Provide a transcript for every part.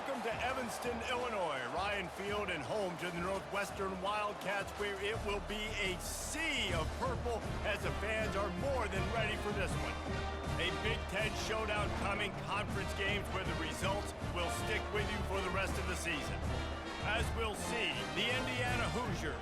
Welcome to Evanston, Illinois, Ryan Field, and home to the Northwestern Wildcats, where it will be a sea of purple as the fans are more than ready for this one. A Big Ten showdown coming, conference games where the results will stick with you for the rest of the season. As we'll see, the Indiana Hoosiers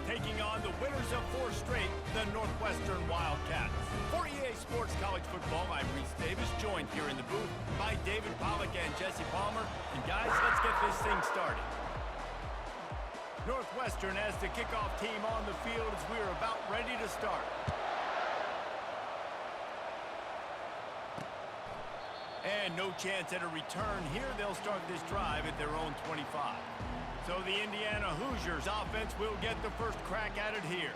taking on the winners of 4 straight, the Northwestern Wildcats. For EA Sports College Football, I'm Reese Davis, joined here in the booth by David Pollack and Jesse Palmer. And guys, let's get this thing started. Northwestern as the kickoff team on the field as we are about ready to start. And no chance at a return here. They'll start this drive at their own 25. So the Indiana Hoosiers offense will get the first crack at it here.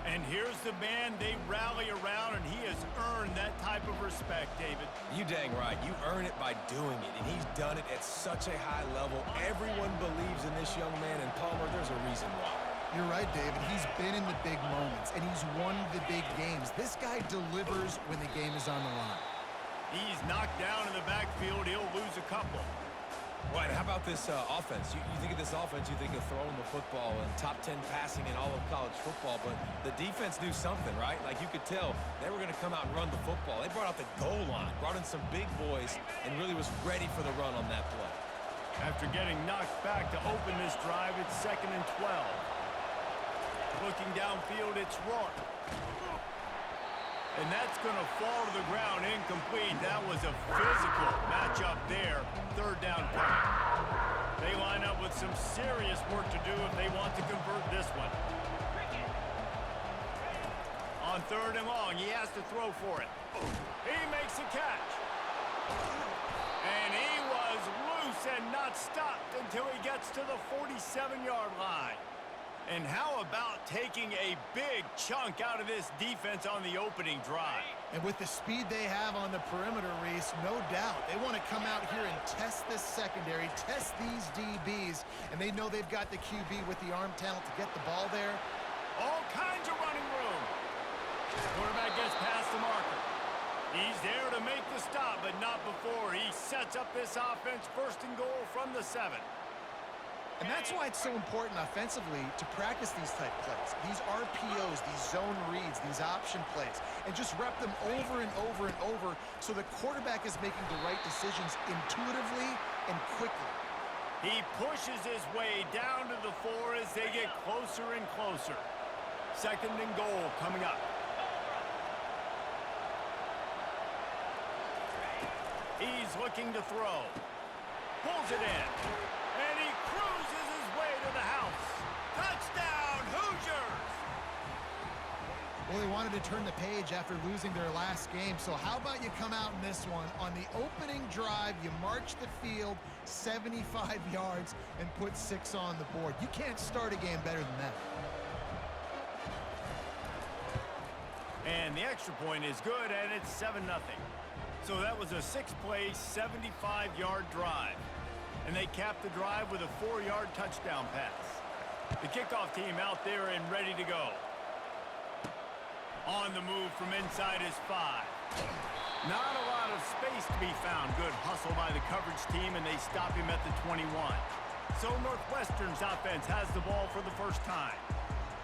And here's the man they rally around, and he has earned that type of respect, David. You dang right. You earn it by doing it, and he's done it at such a high level. Everyone believes in this young man, and Palmer, there's a reason why. You're right, David. He's been in the big moments, and he's won the big games. This guy delivers when the game is on the line. He's knocked down in the backfield. He'll lose a couple. Right, how about this offense? You think of this offense, you think of throwing the football and top 10 passing in all of college football, but the defense knew something, right? Like you could tell they were going to come out and run the football. They brought out the goal line, brought in some big boys, and really was ready for the run on that play. After getting knocked back to open this drive, it's 2nd and 12. Looking downfield, it's Rourke. And that's going to fall to the ground incomplete. That was a physical matchup there. 3rd down coming. They line up with some serious work to do if they want to convert this one. On 3rd and long, he has to throw for it. He makes a catch. And he was loose and not stopped until he gets to the 47-yard line. And how about taking a big chunk out of this defense on the opening drive? And with the speed they have on the perimeter, Reese, no doubt, they want to come out here and test this secondary, test these DBs, and they know they've got the QB with the arm talent to get the ball there. All kinds of running room. Quarterback gets past the marker. He's there to make the stop, but not before. He sets up this offense 1st and goal from the 7. And that's why it's so important offensively to practice these type plays, these RPOs, these zone reads, these option plays, and just rep them over and over and over so the quarterback is making the right decisions intuitively and quickly. He pushes his way down to the 4 as they get closer and closer. 2nd and goal coming up. He's looking to throw. Pulls it in. And he cruises his way to the house. Touchdown, Hoosiers! Well, they wanted to turn the page after losing their last game, so how about you come out in this one? On the opening drive, you march the field 75 yards and put 6 on the board. You can't start a game better than that. And the extra point is good, and it's 7-0. So that was a 6-play, 75-yard drive. And they capped the drive with a 4-yard touchdown pass. The kickoff team out there and ready to go. On the move from inside his 5. Not a lot of space to be found. Good hustle by the coverage team, and they stop him at the 21. So Northwestern's offense has the ball for the first time.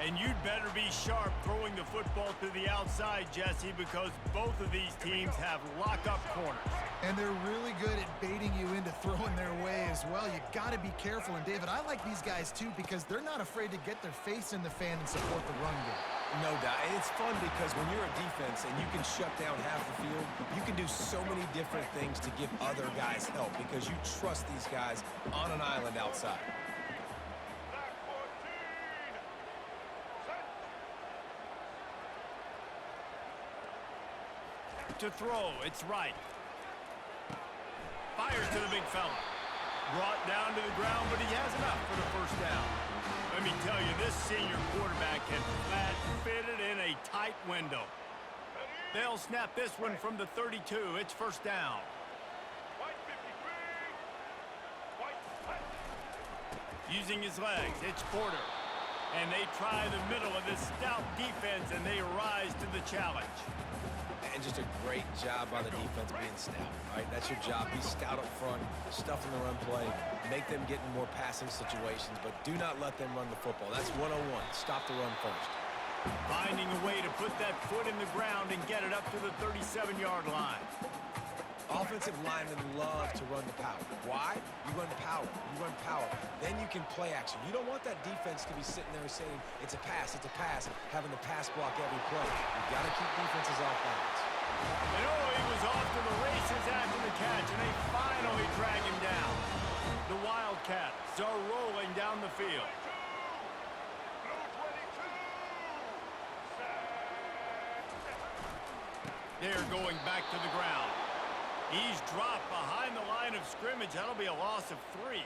And you'd better be sharp throwing the football to the outside, Jesse, because both of these teams have lock-up corners. And they're really good at baiting you into throwing their way as well. You got to be careful. And, David, I like these guys, too, because they're not afraid to get their face in the fan and support the run game. No doubt. And it's fun because when you're a defense and you can shut down half the field, you can do so many different things to give other guys help because you trust these guys on an island outside. To throw, it's right. Fires to the big fella. Brought down to the ground, but he has enough for the 1st down. Let me tell you, this senior quarterback can flat fit it in a tight window. They'll snap this one from the 32. It's 1st down. Using his legs, it's Porter. And they try the middle of this stout defense, and they rise to the challenge. And just a great job by the defense being stout, right? That's your job. Be stout up front, stuff in the run play, make them get in more passing situations, but do not let them run the football. That's 101. Stop the run first. Finding a way to put that foot in the ground and get it up to the 37-yard line. Offensive linemen love to run the power. Why? You run power. You run power. Then you can play action. You don't want that defense to be sitting there saying, it's a pass, having to pass block every play. You've got to keep defenses off balance. And he was off to the races after the catch, and they finally drag him down. The Wildcats are rolling down the field. They're going back to the ground. He's dropped behind the line of scrimmage. That'll be a loss of 3.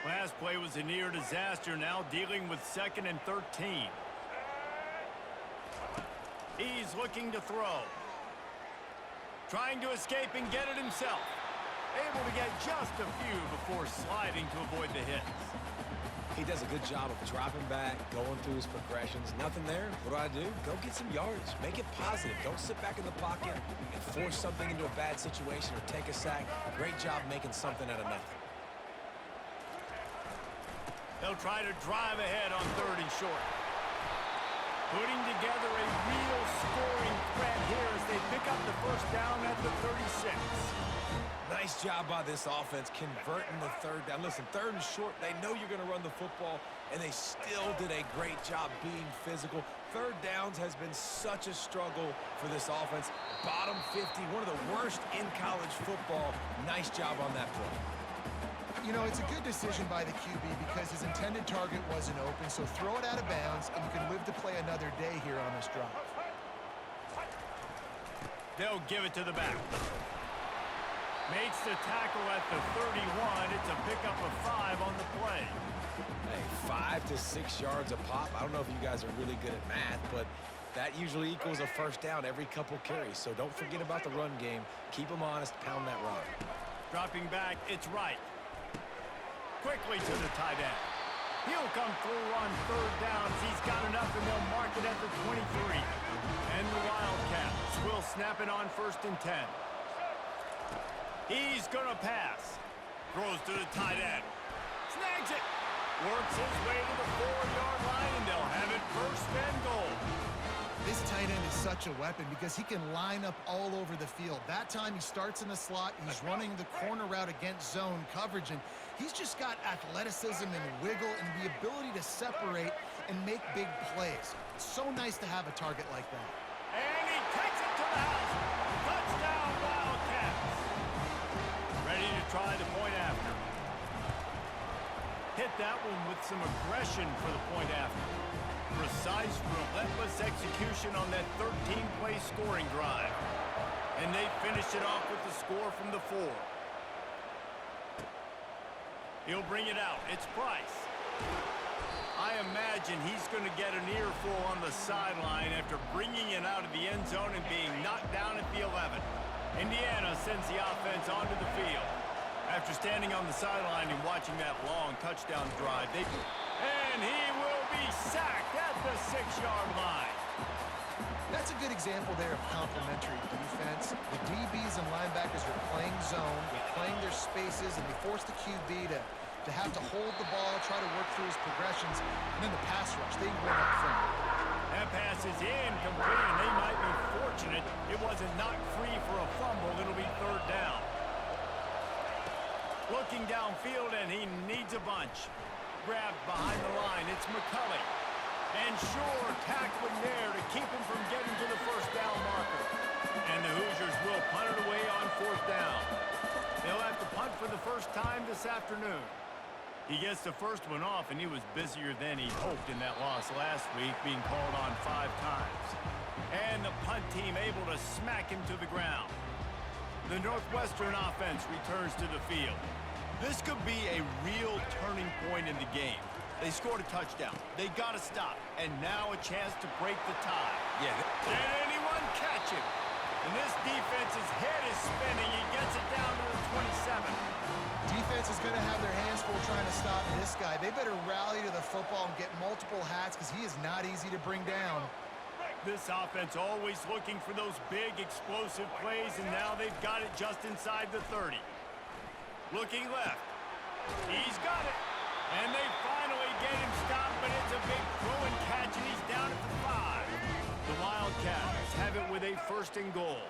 Last play was a near disaster, now dealing with 2nd and 13. He's looking to throw. Trying to escape and get it himself. Able to get just a few before sliding to avoid the hits. He does a good job of dropping back, going through his progressions. Nothing there. What do? Go get some yards. Make it positive. Don't sit back in the pocket and force something into a bad situation or take a sack. Great job making something out of nothing. They'll try to drive ahead on 3rd and short. Putting together a real scoring threat here as they pick up the first down at the 36. Nice job by this offense converting the 3rd down. Listen, 3rd and short, they know you're going to run the football, and they still did a great job being physical. 3rd downs has been such a struggle for this offense. Bottom 50, one of the worst in college football. Nice job on that play. You know, it's a good decision by the QB because his intended target wasn't open, so throw it out of bounds, and you can live to play another day here on this drive. They'll give it to the back. Makes the tackle at the 31. It's a pickup of 5 on the play. Hey, 5 to 6 yards a pop. I don't know if you guys are really good at math, but that usually equals a first down every couple carries. So don't forget about the run game. Keep them honest. Pound that run. Dropping back, it's right. Quickly to the tight end. He'll come through on 3rd downs. He's got enough, and they'll mark it at the 23. And the Wildcats will snap it on 1st and 10. He's going to pass. Throws to the tight end. Snags it. Works his way to the 4-yard line, and they'll have it 1st and goal. This tight end is such a weapon because he can line up all over the field. That time he starts in the slot. He's running the corner route against zone coverage, and he's just got athleticism and wiggle and the ability to separate and make big plays. It's so nice to have a target like that. And he takes it to the house. Touchdown, Wildcats. Ready to try the point after. Hit that one with some aggression for the point after. Precise, relentless execution on that 13-play scoring drive. And they finish it off with the score from the 4. He'll bring it out. It's Price. I imagine he's going to get an earful on the sideline after bringing it out of the end zone and being knocked down at the 11. Indiana sends the offense onto the field. After standing on the sideline and watching that long touchdown drive, and he will be sacked at the 6-yard line. That's a good example there of complementary defense. The DBs and linebackers are playing zone, they're playing their spaces, and they force the QB to have to hold the ball, try to work through his progressions, and then the pass rush, they win up front. That pass is incomplete, and they might be fortunate it wasn't knocked free for a fumble. It'll be 3rd down. Looking downfield, and he needs a bunch. Grabbed behind the line, it's McCulley. And sure, tackling there to keep him from getting to the 1st down marker. And the Hoosiers will punt it away on 4th down. They'll have to punt for the first time this afternoon. He gets the first one off, and he was busier than he hoped in that loss last week, being called on 5 times. And the punt team able to smack him to the ground. The Northwestern offense returns to the field. This could be a real turning point in the game. They scored a touchdown. They got to stop. And now a chance to break the tie. Yeah. Can anyone catch him? And this defense's head is spinning. He gets it down to the 27. Defense is going to have their hands full trying to stop this guy. They better rally to the football and get multiple hats because he is not easy to bring down. This offense always looking for those big, explosive plays, and now they've got it just inside the 30. Looking left. He's got it. And they finally get him stopped, but it's a big throw and catch, and he's down at the 5. The Wildcats have it with a 1st and goal.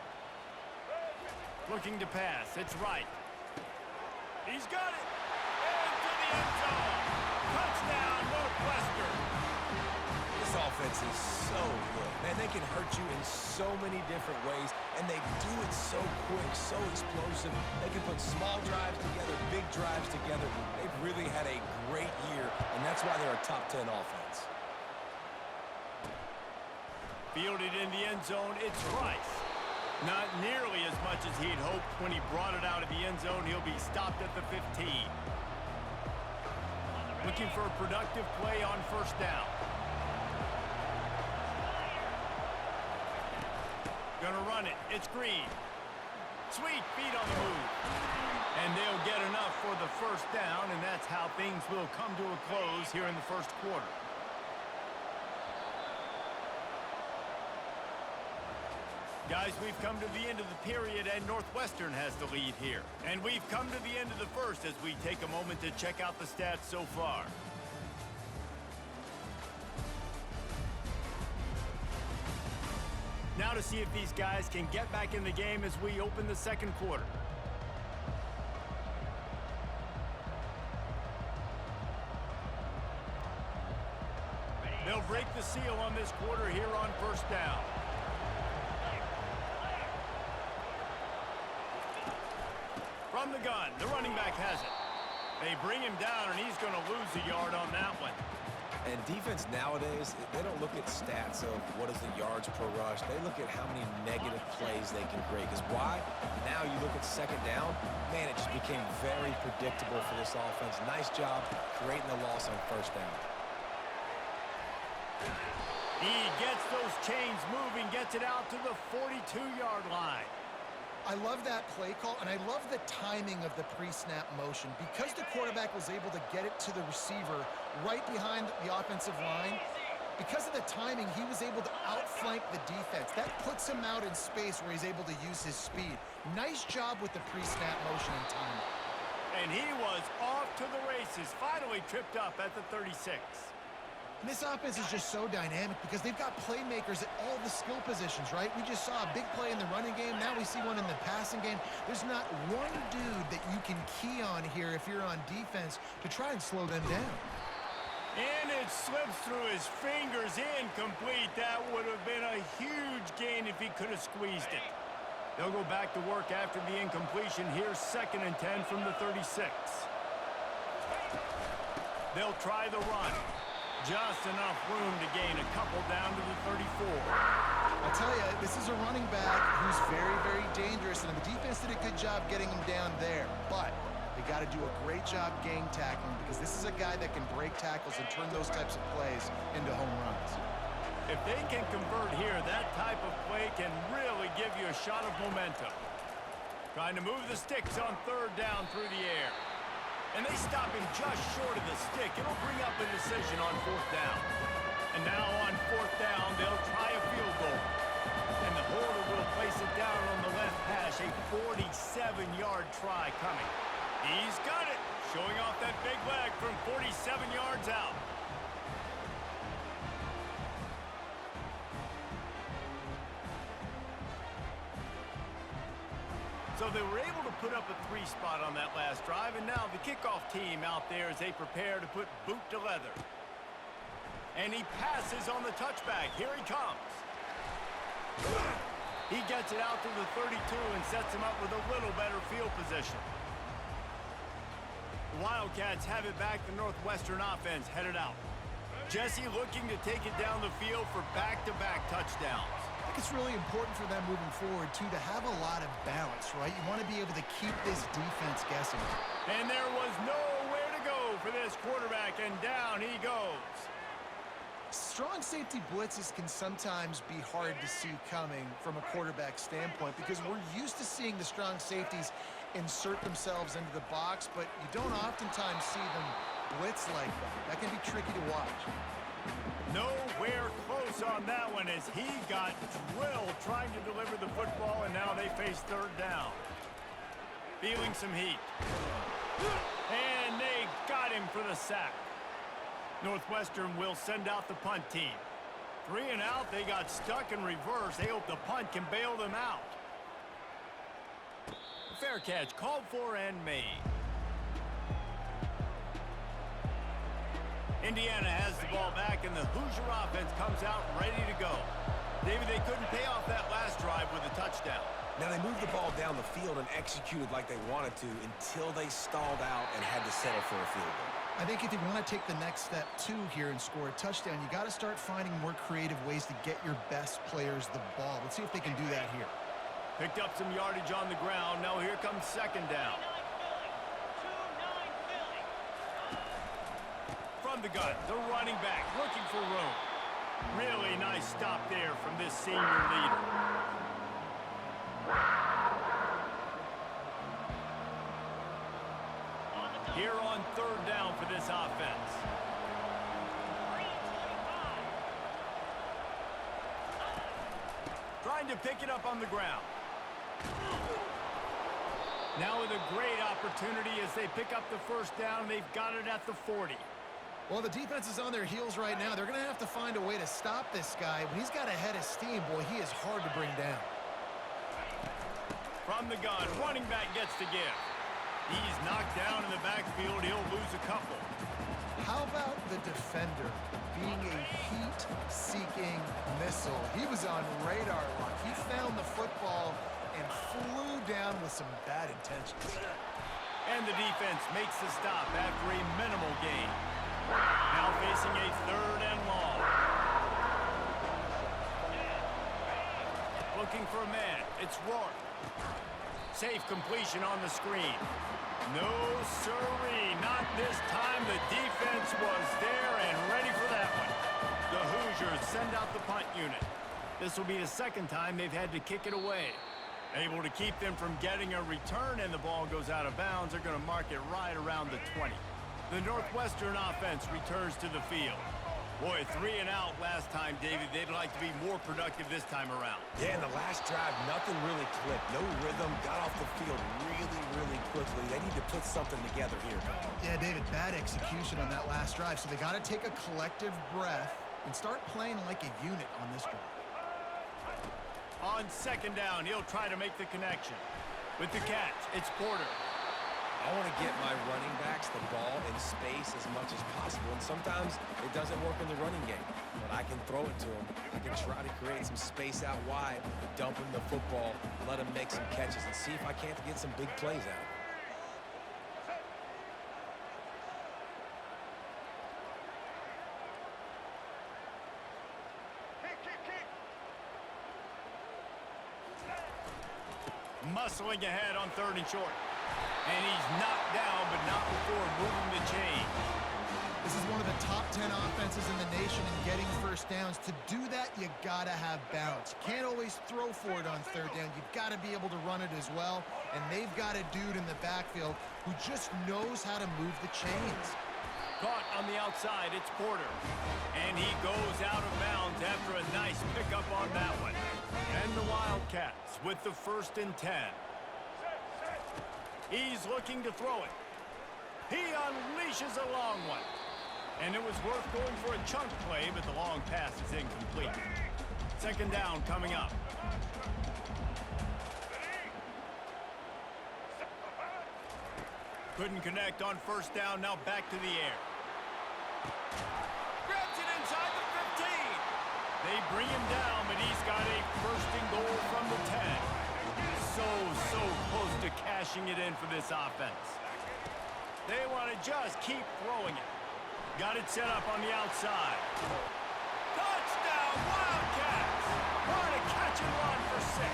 Looking to pass. It's right. He's got it. Into the end zone. Touchdown, Northwestern. This offense is so good. Man, they can hurt you in so many different ways, and they do it so quick, so explosive. They can put small drives together, big drives together. They've really had a great year, and that's why they're a top 10 offense. Fielded in the end zone, it's Rice. Not nearly as much as he'd hoped when he brought it out of the end zone. He'll be stopped at the 15. Looking for a productive play on 1st down. Gonna run it. It's Green. Sweet feet on the move. And they'll get enough for the 1st down, and that's how things will come to a close here in the 1st quarter. Guys, we've come to the end of the period, and Northwestern has the lead here. And we've come to the end of the 1st as we take a moment to check out the stats so far. Now to see if these guys can get back in the game as we open the 2nd quarter. They'll break the seal on this quarter here on 1st down. From the gun, the running back has it. They bring him down, and he's going to lose a yard on that one. And defense nowadays, they don't look at stats of what is the yards per rush. They look at how many negative plays they can create. Because why? Now you look at 2nd down, man, it just became very predictable for this offense. Nice job creating the loss on 1st down. He gets those chains moving, gets it out to the 42-yard line. I love that play call, and I love the timing of the pre-snap motion. Because the quarterback was able to get it to the receiver right behind the offensive line, because of the timing, he was able to outflank the defense. That puts him out in space where he's able to use his speed. Nice job with the pre-snap motion and timing. And he was off to the races, finally tripped up at the 36. And this offense is just so dynamic because they've got playmakers at all the skill positions, right? We just saw a big play in the running game. Now we see one in the passing game. There's not one dude that you can key on here if you're on defense to try and slow them down. And it slips through his fingers, incomplete. That would have been a huge gain if he could have squeezed it. They'll go back to work after the incompletion. Here's 2nd and 10 from the 36. They'll try the run. Just enough room to gain a couple down to the 34. I'll tell you, this is a running back who's very, very dangerous, and the defense did a good job getting him down there. But they got to do a great job gang tackling because this is a guy that can break tackles and turn those types of plays into home runs. If they can convert here, that type of play can really give you a shot of momentum. Trying to move the sticks on 3rd down through the air. And they stop him just short of the stick. It'll bring up a decision on 4th down. And now on 4th down, they'll try a field goal. And the holder will place it down on the left hash. A 47-yard try coming. He's got it. Showing off that big leg from 47 yards out. So they were able to put up a 3 spot on that last drive, and now the kickoff team out there as they prepare to put boot to leather. And he passes on the touchback. Here he comes. He gets it out to the 32 and sets him up with a little better field position. The Wildcats have it back. The Northwestern offense headed out. Jesse looking to take it down the field for back-to-back touchdowns. I think it's really important for them moving forward, too, to have a lot of balance, right? You want to be able to keep this defense guessing. And there was nowhere to go for this quarterback, and down he goes. Strong safety blitzes can sometimes be hard to see coming from a quarterback standpoint because we're used to seeing the strong safeties insert themselves into the box, but you don't oftentimes see them blitz like that. That can be tricky to watch. Nowhere close on that one as he got drilled trying to deliver the football, and now they face third down. Feeling some heat. And they got him for the sack. Northwestern will send out the punt team. 3 and out, they got stuck in reverse. They hope the punt can bail them out. Fair catch called for and made. Indiana has the ball back, and the Hoosier offense comes out ready to go. David, they couldn't pay off that last drive with a touchdown. Now, they moved the ball down the field and executed like they wanted to until they stalled out and had to settle for a field goal. I think if you want to take the next step, too, here and score a touchdown, you got to start finding more creative ways to get your best players the ball. Let's see if they can do that here. Picked up some yardage on the ground. Now here comes second down. From the gun, the running back looking for room. Really nice stop there from this senior leader. Here on third down for this offense. Trying to pick it up on the ground. Now with a great opportunity as they pick up the first down. They've got it at the 40. Well, the defense is on their heels right now. They're going to have to find a way to stop this guy. When he's got a head of steam, boy, he is hard to bring down. From the gun, running back gets the give. He's knocked down in the backfield. He'll lose a couple. How about the defender being a heat-seeking missile? He was on radar lock. He found the football and flew down with some bad intentions. And the defense makes the stop after a minimal gain. Now facing a third and long. Looking for a man. It's Rourke. Safe completion on the screen. No sirree, not this time. The defense was there and ready for that one. The Hoosiers send out the punt unit. This will be the second time they've had to kick it away. Able to keep them from getting a return, and the ball goes out of bounds. They're going to mark it right around the 20. The Northwestern offense returns to the field. Boy, 3 and out last time, David. They'd like to be more productive this time around. Yeah, in the last drive, nothing really clicked. No rhythm, got off the field really quickly. They need to put something together here. Yeah, David, bad execution on that last drive. So they got to take a collective breath and start playing like a unit on this drive. On second down, he'll try to make the connection. With the catch, it's Porter. I want to get my running backs the ball in space as much as possible, and sometimes it doesn't work in the running game. But I can throw it to them. I can try to create some space out wide, dump him the football, let him make some catches, and see if I can't get some big plays out of it. Muscling ahead on third and short. And he's knocked down, but not before moving the chain. This is one of the top 10 offenses in the nation in getting first downs. To do that, you got to have balance. You can't always throw for it on third down. You've got to be able to run it as well. And they've got a dude in the backfield who just knows how to move the chains. Caught on the outside, it's Porter. And he goes out of bounds after a nice pickup on that one. And the Wildcats with the 1st and 10. He's looking to throw it. He unleashes a long one. And it was worth going for a chunk play, but the long pass is incomplete. Second down coming up. Couldn't connect on first down, now back to the air. Grabs it inside the 15. They bring him down, but he's got a 1st and goal from the 10. So close to cashing it in for this offense. They want to just keep throwing it. Got it set up on the outside. Touchdown, Wildcats! What a catch and run for 6.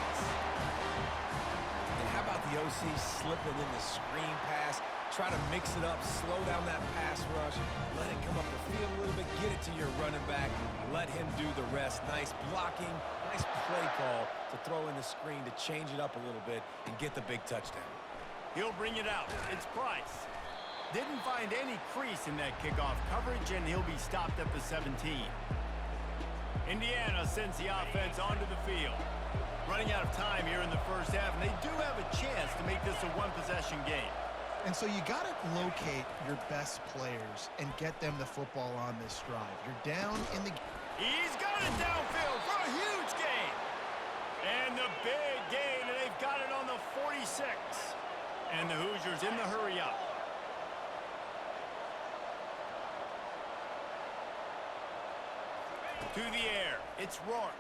And how about the OC slipping in the screen pass? Try to mix it up, slow down that pass rush, let it come up the field a little bit, get it to your running back, let him do the rest. Nice blocking, nice play call to throw in the screen to change it up a little bit and get the big touchdown. He'll bring it out. It's Price. Didn't find any crease in that kickoff coverage, and he'll be stopped at the 17. Indiana sends the offense onto the field. Running out of time here in the first half, and they do have a chance to make this a one-possession game. And so you got to locate your best players and get them the football on this drive. You're down in the... He's got it downfield for a huge gain. And the big gain, and they've got it on the 46. And the Hoosiers in the hurry up. To the air, it's Rourke.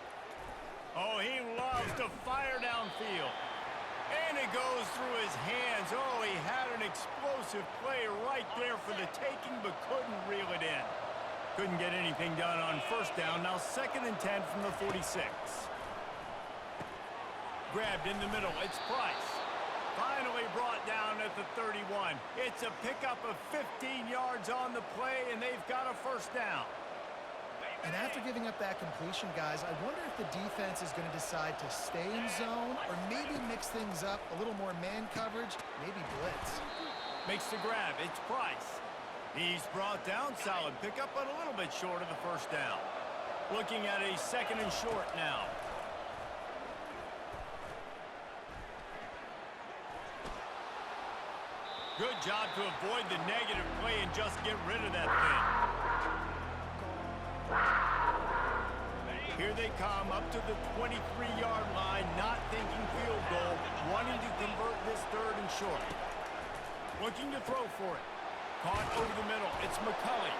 Oh, he loves to fire downfield. And it goes through his hands. Oh, he had an explosive play right there for the taking, but couldn't reel it in. Couldn't get anything done on first down. Now 2nd and 10 from the 46. Grabbed in the middle. It's Price. Finally brought down at the 31. It's a pickup of 15 yards on the play, and they've got a first down. And after giving up that completion, guys, I wonder if the defense is going to decide to stay in zone or maybe mix things up, a little more man coverage, maybe blitz. Makes the grab. It's Price. He's brought down. Solid pickup, but a little bit short of the first down. Looking at a 2nd and short now. Good job to avoid the negative play and just get rid of that thing. Here they come up to the 23-yard line, not thinking field goal, wanting to convert this 3rd and short. Looking to throw for it. Caught over the middle. It's McCulley.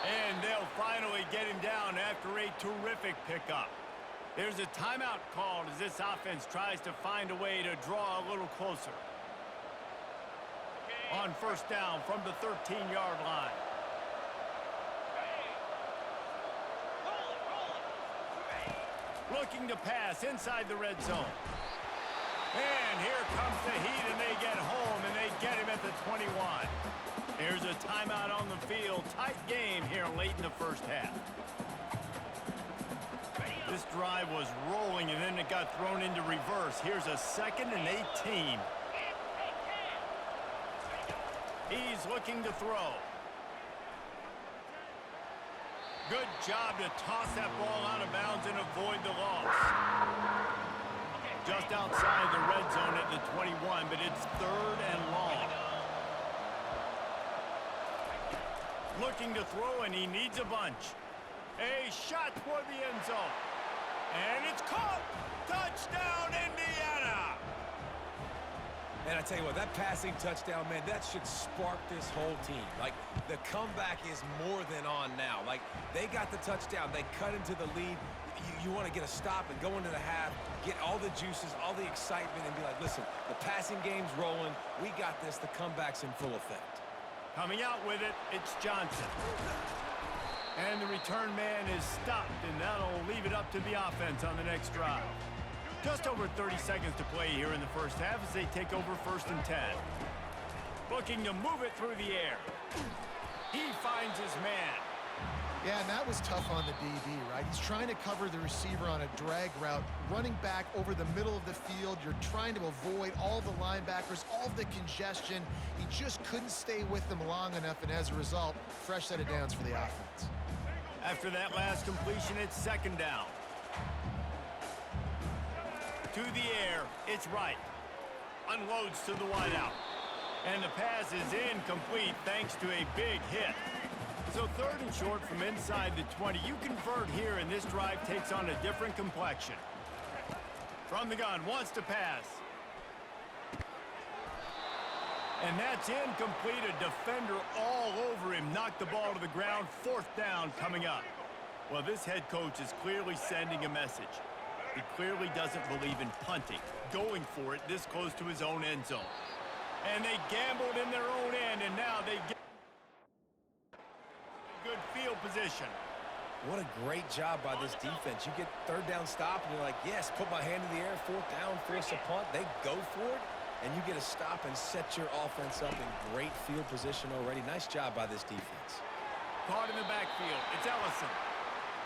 And they'll finally get him down after a terrific pickup. There's a timeout called as this offense tries to find a way to draw a little closer. On first down from the 13-yard line. Looking to pass inside the red zone. And here comes the heat, and they get home, and they get him at the 21. Here's a timeout on the field. Tight game here late in the first half. This drive was rolling, and then it got thrown into reverse. Here's a 2nd and 18. He's looking to throw. Good job to toss that ball out of bounds and avoid the loss. Just outside the red zone at the 21, but it's 3rd and long. Looking to throw, and he needs a bunch. A shot toward the end zone. And it's caught. Touchdown, Indiana! And I tell you what, that passing touchdown, man, that should spark this whole team. Like, the comeback is more than on now. Like, they got the touchdown. They cut into the lead. You want to get a stop and go into the half, get all the juices, all the excitement, and be like, listen, the passing game's rolling. We got this. The comeback's in full effect. Coming out with it, it's Johnson. And the return man is stopped, and that'll leave it up to the offense on the next drive. Just over 30 seconds to play here in the first half as they take over 1st and 10. Looking to move it through the air. He finds his man. Yeah, and that was tough on the DB, right? He's trying to cover the receiver on a drag route, running back over the middle of the field. You're trying to avoid all the linebackers, all the congestion. He just couldn't stay with them long enough, and as a result, fresh set of downs for the offense. After that last completion, it's 2nd down. To the air, it's Wright. Unloads to the wideout. And the pass is incomplete thanks to a big hit. So 3rd and short from inside the 20. You convert here, and this drive takes on a different complexion. From the gun, wants to pass. And that's incomplete. A defender all over him. Knocked the ball to the ground. 4th down coming up. Well, this head coach is clearly sending a message. He clearly doesn't believe in punting, going for it this close to his own end zone. And they gambled in their own end, and now they get good field position. What a great job by this defense. You get 3rd down stop, and you're like, yes, put my hand in the air, 4th down, force a punt. They go for it, and you get a stop and set your offense up in great field position already. Nice job by this defense. Caught in the backfield. It's Ellison.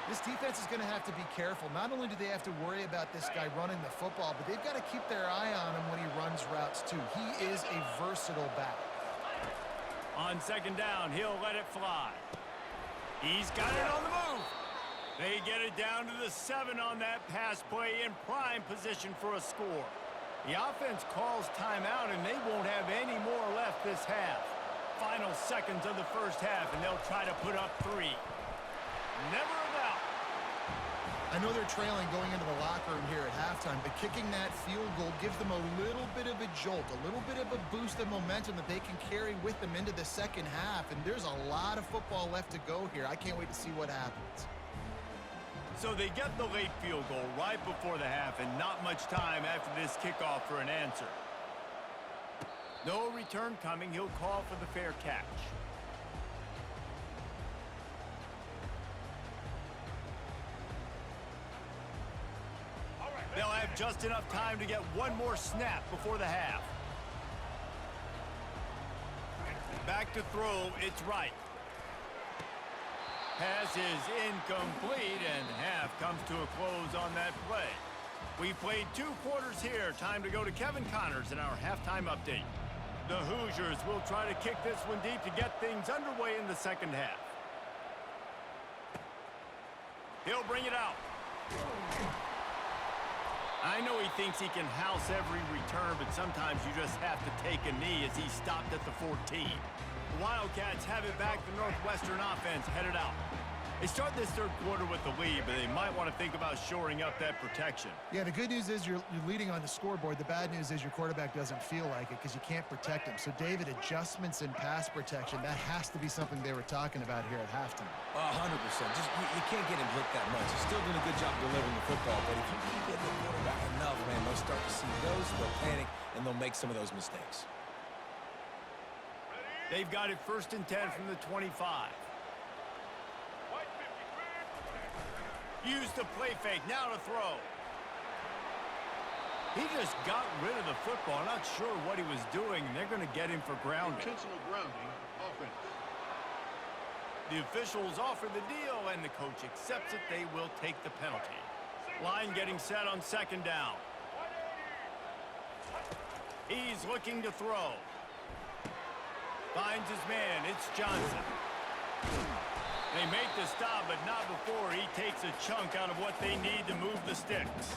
This defense is going to have to be careful. Not only do they have to worry about this guy running the football, but they've got to keep their eye on him when he runs routes, too. He is a versatile back. On 2nd down, he'll let it fly. He's got it on the move. They get it down to the 7 on that pass play in prime position for a score. The offense calls timeout, and they won't have any more left this half. Final seconds of the first half, and they'll try to put up 3. Never a doubt. I know they're trailing going into the locker room here at halftime, but kicking that field goal gives them a little bit of a jolt, a little bit of a boost of momentum that they can carry with them into the second half, and there's a lot of football left to go here. I can't wait to see what happens. So they get the late field goal right before the half, and not much time after this kickoff for an answer. No return coming. He'll call for the fair catch. They'll have just enough time to get one more snap before the half. Back to throw. It's right. Pass is incomplete, and half comes to a close on that play. We've played 2 quarters here. Time to go to Kevin Connors in our halftime update. The Hoosiers will try to kick this one deep to get things underway in the second half. He'll bring it out. I know he thinks he can house every return, but sometimes you just have to take a knee as he stopped at the 14. The Wildcats have it back. The Northwestern offense headed out. They start this third quarter with the lead, but they might want to think about shoring up that protection. Yeah, the good news is you're leading on the scoreboard. The bad news is your quarterback doesn't feel like it because you can't protect him. So, David, adjustments in pass protection, that has to be something they were talking about here at halftime. 100%. Just you can't get him hit that much. He's still doing a good job delivering the football, but if you keep hitting the quarterback enough, man, they'll start to see those, they'll panic, and they'll make some of those mistakes. They've got it 1st and 10 from the 25. Use the play fake, now to throw. He just got rid of the football. Not sure what he was doing, and they're going to get him for grounding. Intentional grounding, offense. The officials offer the deal, and the coach accepts it. They will take the penalty. Line getting set on 2nd down. He's looking to throw. Finds his man. It's Johnson. They make the stop, but not before he takes a chunk out of what they need to move the sticks.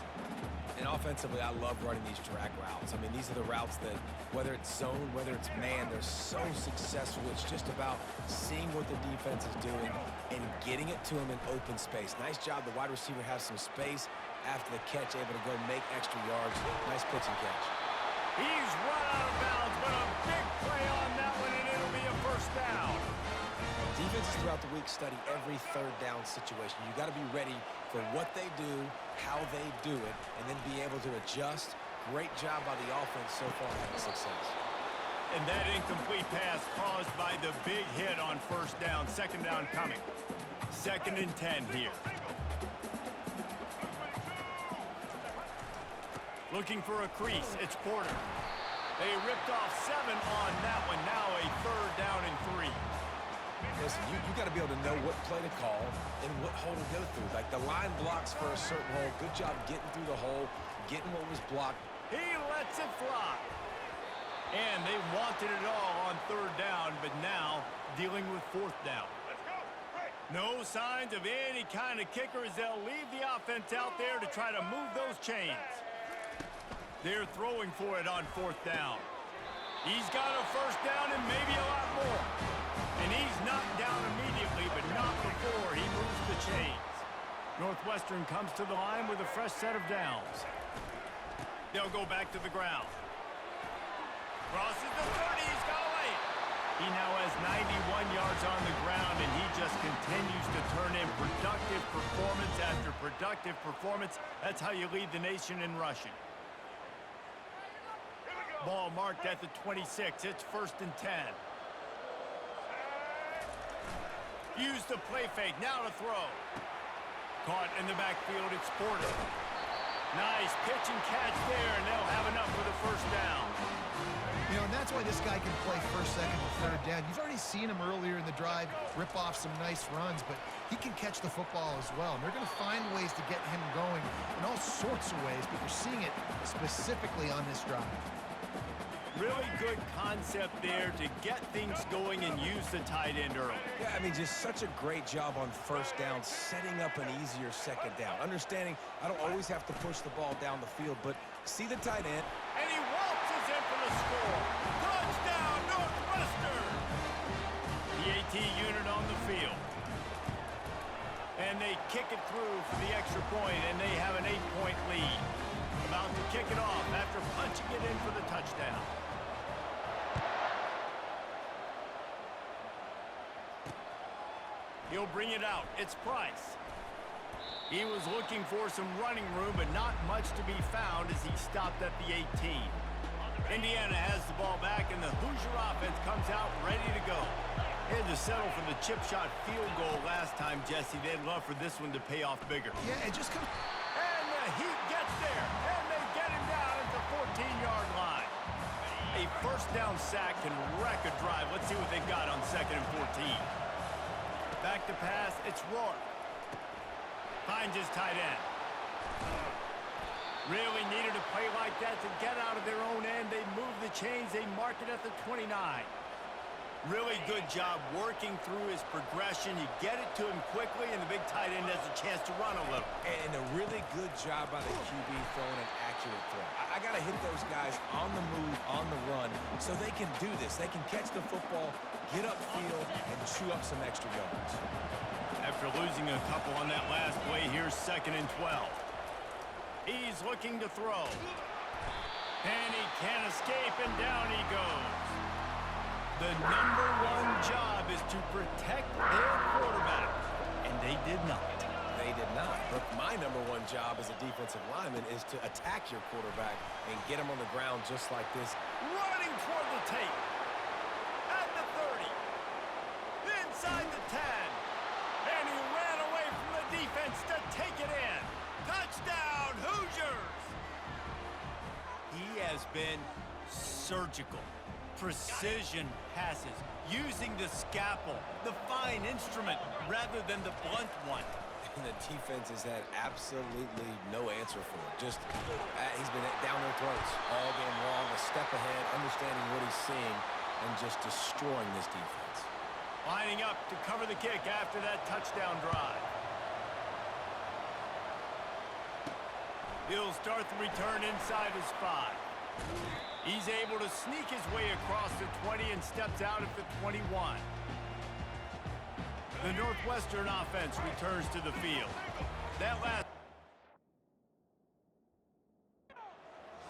And offensively, I love running these drag routes. I mean, these are the routes that, whether it's zone, whether it's man, they're so successful. It's just about seeing what the defense is doing and getting it to them in open space. Nice job. The wide receiver has some space after the catch, able to go make extra yards. Nice pitch and catch. He's run out of bounds, but a big play on that one, and it'll be a 1st down. Defenses throughout the week study every 3rd down situation. You got to be ready for what they do, how they do it, and then be able to adjust. Great job by the offense so far having success. And that incomplete pass caused by the big hit on 1st down. 2nd down coming. 2nd and 10 here. Looking for a crease. It's Porter. They ripped off 7 on that one. Now a 3rd down and 3. Listen, you got to be able to know what play to call and what hole to go through. Like, the line blocks for a certain hole. Good job getting through the hole, getting what was blocked. He lets it fly. And they wanted it all on 3rd down, but now dealing with 4th down. No signs of any kind of kickers. They'll leave the offense out there to try to move those chains. They're throwing for it on 4th down. He's got a 1st down and maybe a lot more. And he's knocked down immediately, but not before he moves the chains. Northwestern comes to the line with a fresh set of downs. They'll go back to the ground. Crosses the 30, he's got away. He now has 91 yards on the ground, and he just continues to turn in productive performance after productive performance. That's how you lead the nation in rushing. Ball marked at the 26. It's 1st and 10. Use the play fake. Now to throw. Caught in the backfield. It's Porter. Nice pitch and catch there, and they'll have enough for the 1st down. You know, and that's why this guy can play 1st, 2nd, and 3rd down. You've already seen him earlier in the drive rip off some nice runs, but he can catch the football as well. And they're going to find ways to get him going in all sorts of ways, but you're seeing it specifically on this drive. Really good concept there to get things going and use the tight end early. Yeah, I mean, just such a great job on first down, setting up an easier second down. Understanding I don't always have to push the ball down the field, but see the tight end. And he waltzes in for the score. Touchdown, Northwestern! The AT unit on the field. And they kick it through for the extra point, and they have an 8-point lead. About to kick it off after punching it in for the touchdown. He'll bring it out. It's Price. He was looking for some running room, but not much to be found as he stopped at the 18. Indiana has the ball back, and the Hoosier offense comes out ready to go. They had to settle for the chip shot field goal last time, Jesse. They'd love for this one to pay off bigger. Yeah, it just comes... And the Heat gets there, and they get him down at the 14-yard line. A first down sack can wreck a drive. Let's see what they got on 2nd and 14. Back to pass, it's Rourke. Finds his tight end. Really needed a play like that to get out of their own end. They move the chains. They mark it at the 29. Really good job working through his progression. You get it to him quickly, and the big tight end has a chance to run a little. And a really good job by the QB throwing an accurate throw. I got to hit those guys on the move, on the run, so they can do this. They can catch the football, get upfield, and chew up some extra yards. After losing a couple on that last play, here's 2nd and 12. He's looking to throw. And he can't escape, and down he goes. The #1 job is to protect their quarterback, and they did not. They did not. But my #1 job as a defensive lineman is to attack your quarterback and get him on the ground just like this. Running toward the tape. At the 30. Inside the 10. And he ran away from the defense to take it in. Touchdown, Hoosiers! He has been surgical. Precision passes, using the scalpel, the fine instrument, rather than the blunt one. And the defense has had absolutely no answer for it. Just, he's been down their throats all game long, a step ahead, understanding what he's seeing, and just destroying this defense. Lining up to cover the kick after that touchdown drive. He'll start the return inside his 5. He's able to sneak his way across the 20 and steps out at the 21. The Northwestern offense returns to the field. That last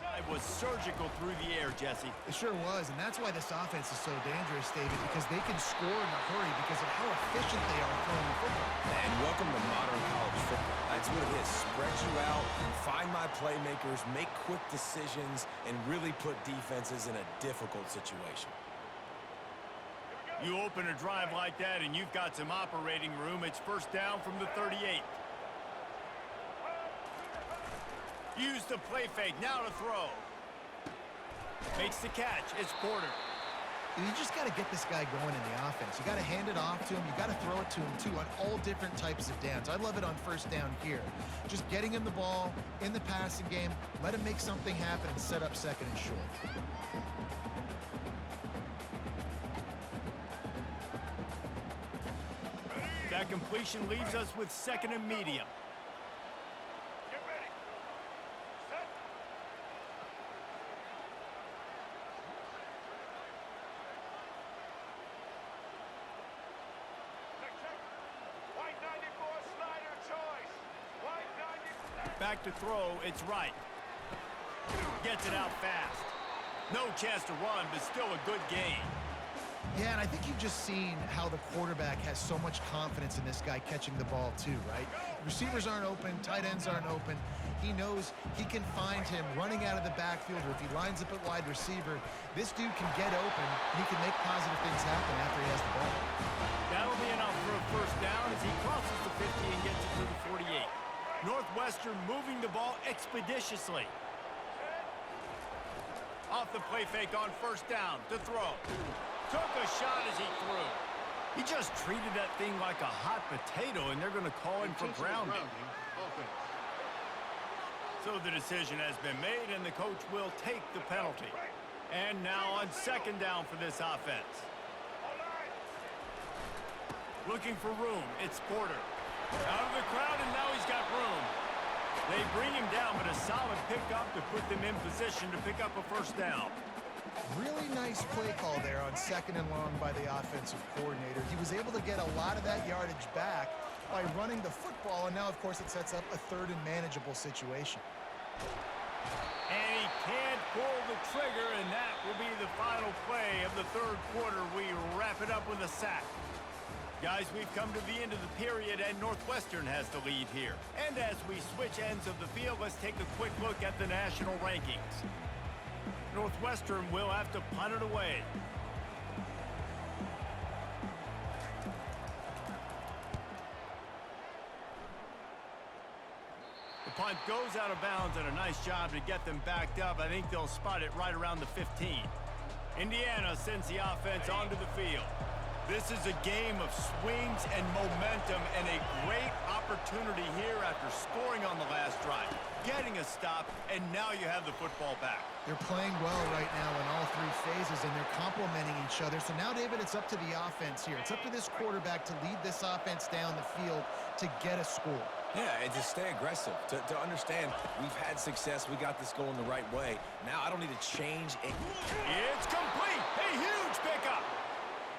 drive was surgical through the air, Jesse. It sure was, and that's why this offense is so dangerous, David, because they can score in a hurry because of how efficient they are throwing the football. And welcome to modern college football. That's what it is. Spread you out, find my playmakers, make quick decisions, and really put defenses in a difficult situation. You open a drive like that and you've got some operating room. It's first down from the 38. Use the play fake. Now to throw. Makes the catch. It's Porter. You just got to get this guy going in the offense. You got to hand it off to him. You got to throw it to him, too, on all different types of downs. I love it on first down here. Just getting him the ball in the passing game, let him make something happen and set up 2nd and short. That completion leaves us with 2nd and medium. Back to throw, it's right. Gets it out fast. No chance to run, but still a good game. Yeah, and I think you've just seen how the quarterback has so much confidence in this guy catching the ball too, right? Receivers aren't open, tight ends aren't open. He knows he can find him running out of the backfield, or if he lines up at wide receiver, this dude can get open, and he can make positive things happen after he has the ball. That'll be enough for a first down as he crosses the 50 and gets it to the 48. Northwestern moving the ball expeditiously. Off the play fake on first down to throw. Took a shot as he threw. He just treated that thing like a hot potato, and they're going to call him for grounding. So the decision has been made, and the coach will take the penalty. And now on second down for this offense. Looking for room. It's Porter. Out of the crowd, and now he's got room. They bring him down, but a solid pickup to put them in position to pick up a first down. Really nice play call there on second and long by the offensive coordinator. He was able to get a lot of that yardage back by running the football, and now, of course, it sets up a third and manageable situation. And he can't pull the trigger, and that will be the final play of the third quarter. We wrap it up with a sack. Guys, we've come to the end of the period, and Northwestern has the lead here. And as we switch ends of the field, let's take a quick look at the national rankings. Northwestern will have to punt it away. The punt goes out of bounds, and a nice job to get them backed up. I think they'll spot it right around the 15. Indiana sends the offense onto the field. This is a game of swings and momentum, and a great opportunity here after scoring on the last drive, getting a stop, and now you have the football back. They're playing well right now in all three phases, and they're complementing each other. So now, David, it's up to the offense here. It's up to this quarterback to lead this offense down the field to get a score. Yeah, and to stay aggressive, to understand we've had success, we got this going the right way. Now I don't need to change it. It's complete! A huge pickup!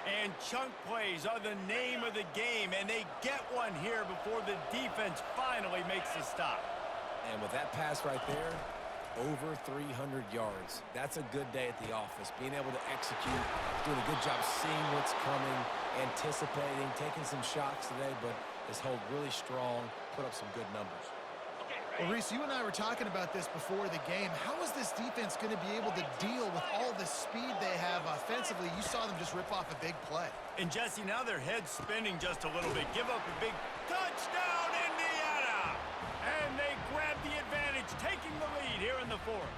And chunk plays are the name of the game, and they get one here before the defense finally makes the stop. And with that pass right there, over 300 yards. That's a good day at the office. Being able to execute, doing a good job seeing what's coming, anticipating, taking some shots today, but has held really strong, put up some good numbers. Well, Reese, you and I were talking about this before the game. How is this defense going to be able to deal with all the speed they have offensively? You saw them just rip off a big play. And, Jesse, now their head's spinning just a little bit. Give up a big touchdown, Indiana! And they grab the advantage, taking the lead here in the fourth.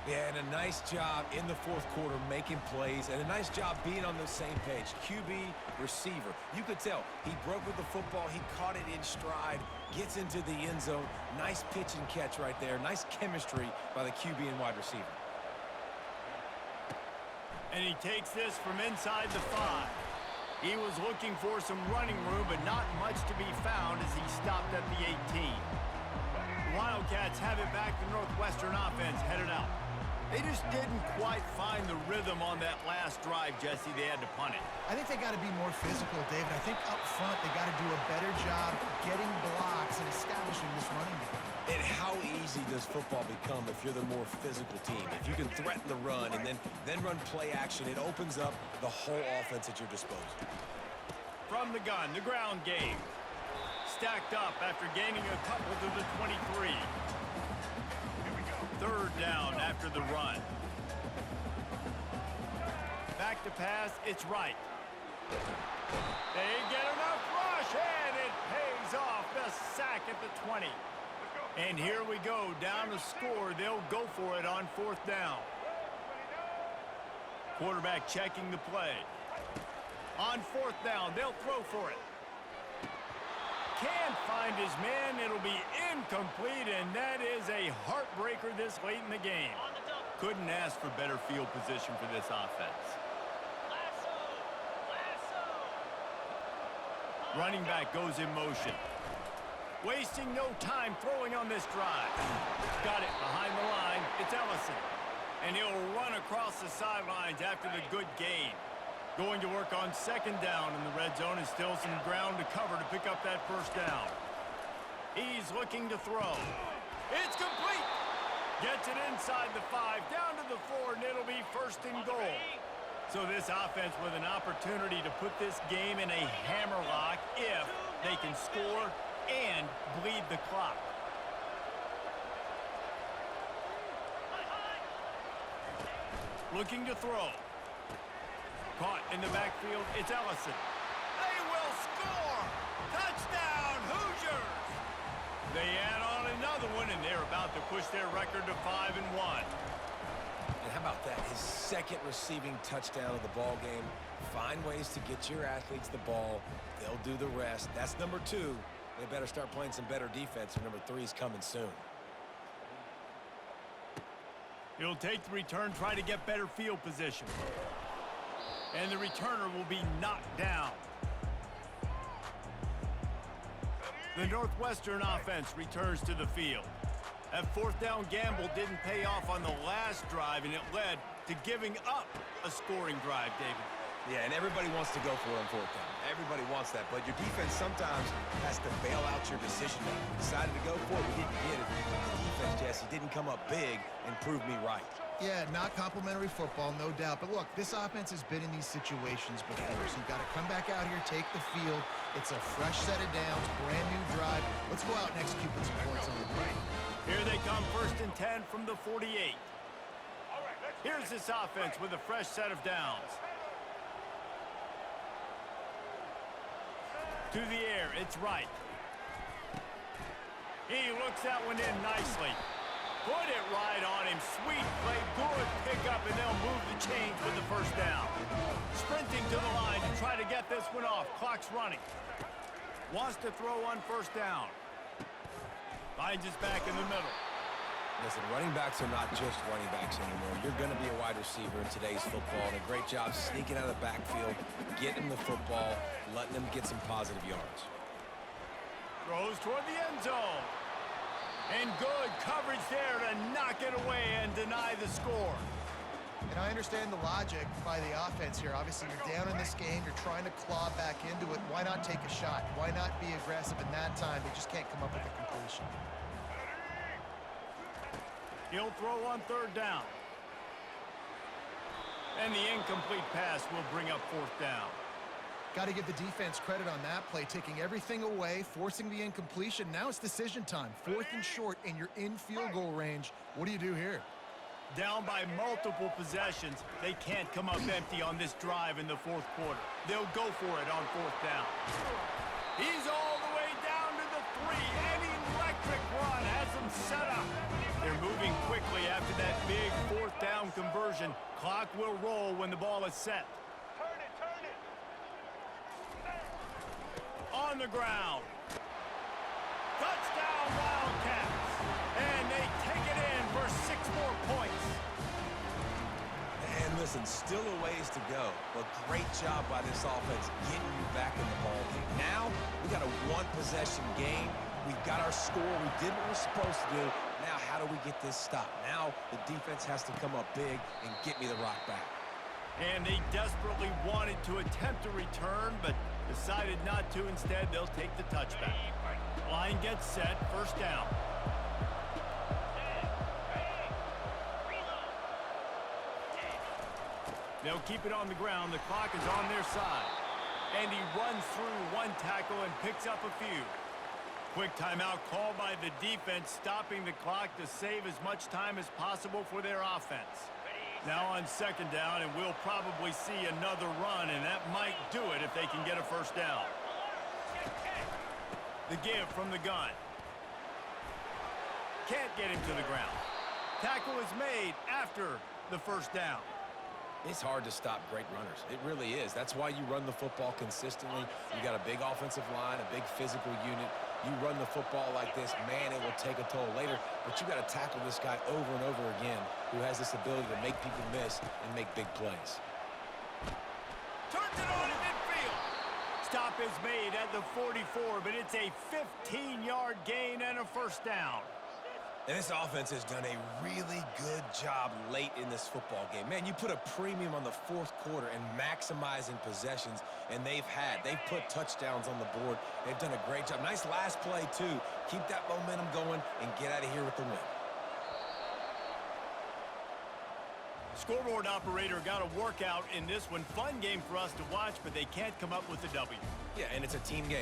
Yeah, and a nice job in the fourth quarter making plays, and a nice job being on the same page. QB, receiver. You could tell he broke with the football. He caught it in stride, gets into the end zone. Nice pitch and catch right there. Nice chemistry by the QB and wide receiver. And he takes this from inside the 5. He was looking for some running room, but not much to be found as he stopped at the 18. The Wildcats have it back. The Northwestern offense headed out. They just didn't quite find the rhythm on that last drive, Jesse. They had to punt it. I think they got to be more physical, David. I think up front they got to do a better job getting blocks and establishing this running game. And how easy does football become if you're the more physical team? If you can threaten the run and then run play action, it opens up the whole offense at your disposal. From the gun, the ground game. Stacked up after gaining a couple to the 23. Third down after the run. Back to pass, it's right. They get enough rush, and it pays off. The sack at the 20. And here we go, down to score. They'll go for it on fourth down. Quarterback checking the play. On fourth down, they'll throw for it. Can't find his man. It'll be incomplete, and that is a heartbreaker this late in the game. Couldn't ask for better field position for this offense. Running back goes in motion. Wasting no time throwing on this drive. Got it behind the line. It's Ellison. And he'll run across the sidelines after the good gain. Going to work on second down in the red zone, and still some ground to cover to pick up that first down. He's looking to throw. It's complete. Gets it inside the 5, down to the 4, and it'll be first and goal. So this offense with an opportunity to put this game in a hammerlock if they can score and bleed the clock. Looking to throw. Caught in the backfield, it's Ellison. They will score! Touchdown, Hoosiers! They add on another one, and they're about to push their record to 5-1. And how about that? His second receiving touchdown of the ball game. Find ways to get your athletes the ball. They'll do the rest. That's number 2. They better start playing some better defense, and number 3 is coming soon. He'll take the return, try to get better field position. And the returner will be knocked down. The Northwestern offense returns to the field. That fourth down gamble didn't pay off on the last drive, and it led to giving up a scoring drive, David. Yeah, and everybody wants to go for it on fourth down. Everybody wants that, but your defense sometimes has to bail out your decision-making. We decided to go for it. We didn't get it. The defense, Jesse, didn't come up big and prove me right. Yeah, not complimentary football, no doubt. But look, this offense has been in these situations before, so you've got to come back out here, take the field. It's a fresh set of downs, brand new drive. Let's go out and execute with some points on the play. Here they come, 1st and 10 from the 48. Here's this offense with a fresh set of downs. To the air, it's right. He looks that one in nicely. Put it right on him. Sweet play, good pickup, and they'll move the chains with the first down. Sprinting to the line to try to get this one off. Clock's running. Wants to throw on 1st down. Finds his back in the middle. Listen, running backs are not just running backs anymore. You're going to be a wide receiver in today's football, and a great job sneaking out of the backfield, getting the football, letting them get some positive yards. Throws toward the end zone. And good coverage there to knock it away and deny the score. And I understand the logic by the offense here. Obviously, you're down in this game. You're trying to claw back into it. Why not take a shot? Why not be aggressive in that time? They just can't come up with a completion. He'll throw on 3rd down. And the incomplete pass will bring up 4th down. Got to give the defense credit on that play, taking everything away, forcing the incompletion. Now it's decision time. 4th and short, and you're in field goal range. What do you do here? Down by multiple possessions, they can't come up empty on this drive in the 4th quarter. They'll go for it on 4th down. He's all the way down to the 3. An electric run has them set up. They're moving quickly after that big 4th down conversion. Clock will roll when the ball is set. Turn it. On the ground. Touchdown Wildcats. And they take it in for 6 more points. And listen, still a ways to go, but great job by this offense getting you back in the ball game. Now, we got a 1-possession game. We got our score. We did what we're supposed to do. Now, how do we get this stopped? Now, the defense has to come up big and get me the rock back. And they desperately wanted to attempt a return, but decided not to. Instead, they'll take the touchback. Line gets set, 1st down. They'll keep it on the ground. The clock is on their side. And he runs through 1 tackle and picks up a few. Quick timeout called by the defense, stopping the clock to save as much time as possible for their offense. Now on 2nd down, and we'll probably see another run, and that might do it if they can get a 1st down. The give from the gun. Can't get him to the ground. Tackle is made after the 1st down. It's hard to stop great runners. It really is. That's why you run the football consistently. You got a big offensive line, a big physical unit. You run the football like this, man, it will take a toll later. But you got to tackle this guy over and over again who has this ability to make people miss and make big plays. Turns it on in midfield. Stop is made at the 44, but it's a 15-yard gain and a 1st down. And this offense has done a really good job late in this football game. Man, you put a premium on the 4th quarter and maximizing possessions, and they've put touchdowns on the board. They've done a great job. Nice last play, too. Keep that momentum going and get out of here with the win. Scoreboard operator got a workout in this one. Fun game for us to watch, but they can't come up with a W. Yeah, and it's a team game.